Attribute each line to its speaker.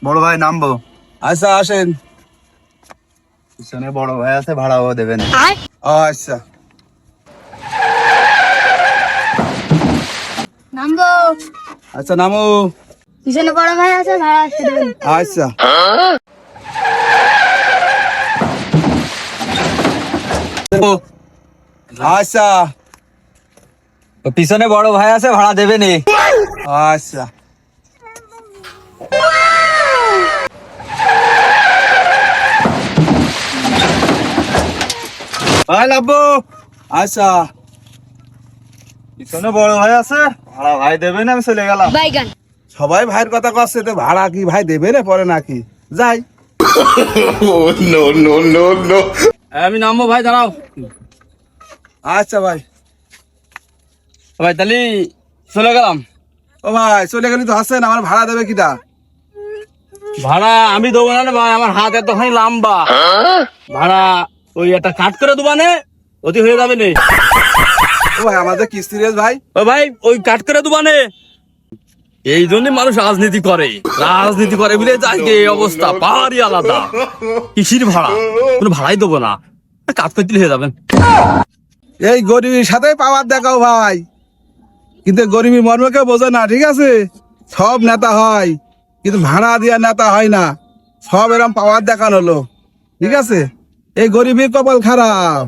Speaker 1: বড় ভাই নামবো।
Speaker 2: আচ্ছা আসেন।
Speaker 1: পিছনে বড় ভাই আছে, ভাড়াও দেবেন।
Speaker 2: আচ্ছা
Speaker 3: নামবো।
Speaker 2: আচ্ছা নামো।
Speaker 3: পিছনে বড় ভাই আছে, ভাড়া আসতে দেবেন।
Speaker 2: আচ্ছা আচ্ছা
Speaker 1: পিছনে বড় ভাই আছে, ভাড়া দেবেন।
Speaker 2: আচ্ছা
Speaker 1: ভাই লাভবো।
Speaker 2: আচ্ছা
Speaker 1: পিছনে বড় ভাই আছে, ভাড়া ভাই দেবেন। আমি চলে গেলাম।
Speaker 3: বাইগান।
Speaker 2: সবাই ভাইয়ের কথা কচ্ছে, তো ভাড়া কি ভাই দেবে না পরে নাকি? যাই।
Speaker 1: আমি নামবো ভাই, দাঁড়াও।
Speaker 2: আচ্ছা ভাই।
Speaker 1: ভাই তাহলে চলে গেলাম।
Speaker 2: ও ভাই চলে গেলি তো হাসেন, আমার ভাড়া দেবে কিটা?
Speaker 1: ভাড়া আমি দেবো না রে ভাই, আমার হাত এতখানি লম্বা। ভাড়া ওই একটা কাট করে দেবানে, অতি হয়ে যাবে নে।
Speaker 2: ও ভাই আমাদের কিস্তি রেস ভাই।
Speaker 1: ও ভাই ওই কাট করে দেবানে। এই জন্যই মানুষ রাজনীতি করে, রাজনীতি করে বলে আজকে এই অবস্থা। পাহাড়ি আলাদা, কিসির ভাড়া, কোনো ভাড়াই দেবো না, কাজ করতে হয়ে যাবেন।
Speaker 2: এই গরিবের সাথে পাওয়ার দেখাও ভাই, কিন্তু গরিবের মর্ম কেউ বোঝে না, ঠিক আছে? সব নেতা হয় কিন্তু ভাড়া দিয়া নেতা হয় না, সব এরকম পাওয়ার দেখানো হলো, ঠিক আছে? এই গরিবের কপাল খারাপ।